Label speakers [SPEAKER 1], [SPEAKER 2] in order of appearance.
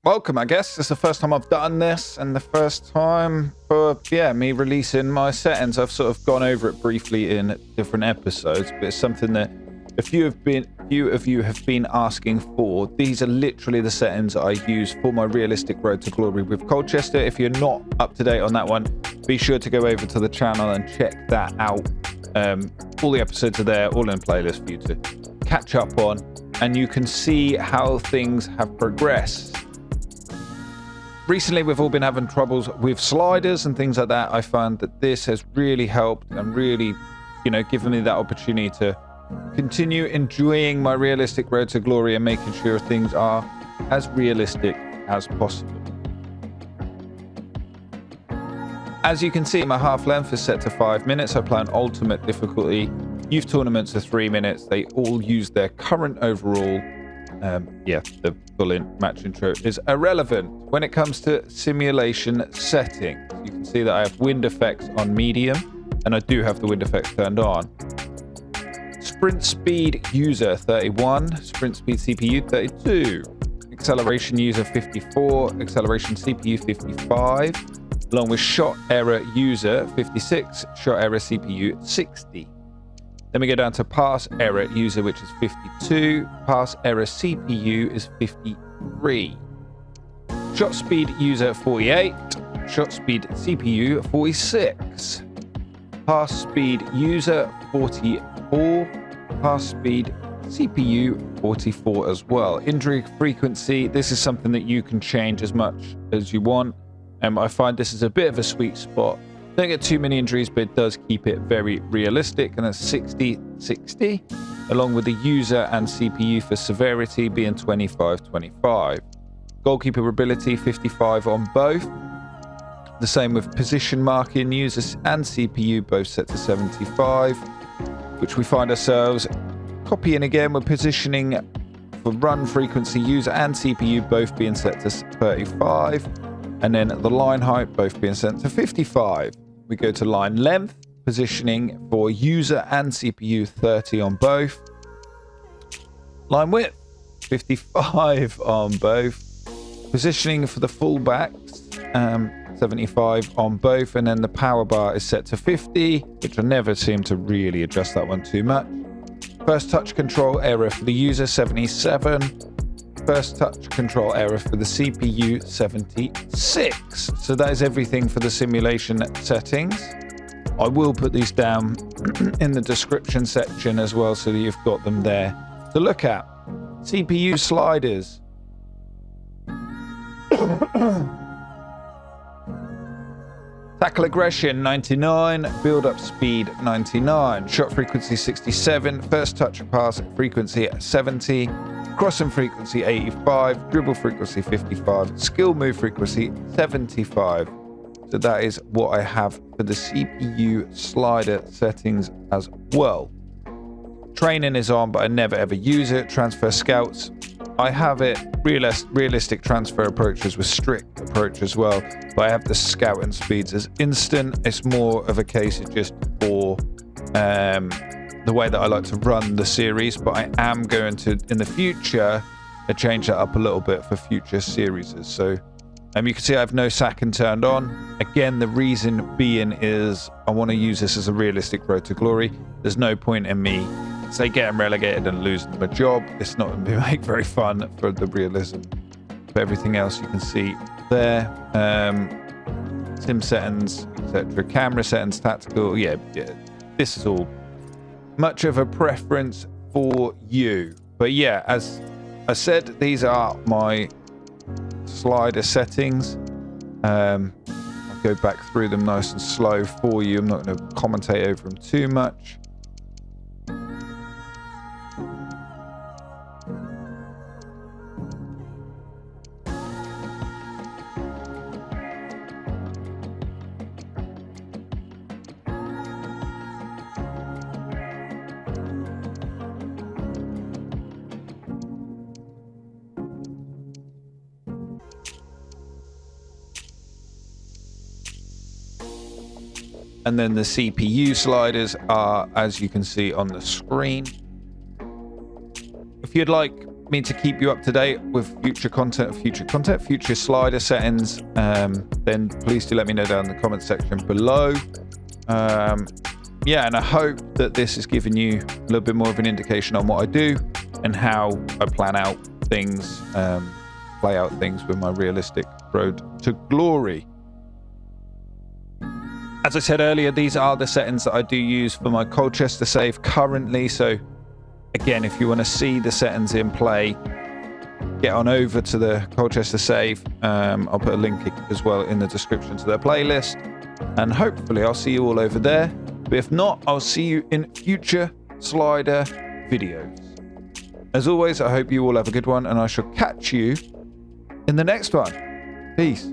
[SPEAKER 1] welcome, I guess. It's the first time I've done this and the first time for, me releasing my settings. I've sort of gone over it briefly in different episodes, but it's something that a few of you have been asking for. These are literally the settings I use for my realistic road to glory with Colchester. If you're not up to date on that one, be sure to go over to the channel and check that out. All the episodes are there, all in playlist for you to catch up on, and you can see how things have progressed. Recently, we've all been having troubles with sliders and things like that. I found that this has really helped and really, given me that opportunity to continue enjoying my realistic road to glory and making sure things are as realistic as possible. As you can see, my half length is set to 5 minutes. I play on ultimate difficulty. Youth tournaments are 3 minutes. They all use their current overall. The full match intro is irrelevant. When it comes to simulation settings, you can see that I have wind effects on medium, and I do have the wind effects turned on. Sprint speed user 31, sprint speed CPU 32, acceleration user 54, acceleration CPU 55, along with shot error user 56, shot error CPU 60. Then we go down to pass error user, which is 52, pass error CPU is 53. Shot speed user 48, shot speed CPU 46, pass speed user 44, pass speed CPU 44 as well. Injury frequency, this is something that you can change as much as you want. I find this is a bit of a sweet spot. Don't get too many injuries, but it does keep it very realistic, and that's 60-60, along with the user and CPU for severity being 25-25. Goalkeeper ability 55 on both. The same with position marking users and CPU, both set to 75, which we find ourselves copying again with positioning for run frequency user and CPU both being set to 35, and then the line height both being set to 55. We go to line length, positioning for user and CPU 30 on both. Line width 55 on both. Positioning for the fullbacks 75 on both, and then the power bar is set to 50, which I never seem to really adjust that one too much. First touch control error for the user 77. First touch control error for the CPU 76. So that is everything for the simulation settings. I will put these down in the description section as well, so that you've got them there to look at. CPU sliders. Tackle aggression 99, build up speed 99, shot frequency 67, first touch pass frequency 70, crossing frequency 85, dribble frequency 55, skill move frequency 75. So that is what I have for the CPU slider settings as well. Training is on, but I never ever use it. Transfer scouts, I have it realistic transfer approaches with strict approach as well, but I have the scouting speeds as instant. It's more of a case of just for the way that I like to run the series, but I am going to in the future change that up a little bit for future series. So you can see I have no sacking turned on. Again, the reason being is I want to use this as a realistic road to glory. There's no point in me say getting relegated and losing my job. It's not going to make very fun for the realism. But everything else you can see there. Sim settings, etc. Camera settings, tactical. Yeah, this is all much of a preference for you. But yeah, as I said, these are my slider settings. I'll go back through them nice and slow for you. I'm not going to commentate over them too much. And then the CPU sliders are, as you can see on the screen. If you'd like me to keep you up to date with future slider settings, then please do let me know down in the comment section below. Yeah, and I hope that this has given you a little bit more of an indication on what I do and how I plan out things, play out things with my realistic road to glory. As I said earlier, these are the settings that I do use for my Colchester save currently. So again, if you want to see the settings in play, get on over to the Colchester save. I'll put a link as well in the description to their playlist, and hopefully I'll see you all over there. But if not, I'll see you in future slider videos. As always, I hope you all have a good one, and I shall catch you in the next one. Peace.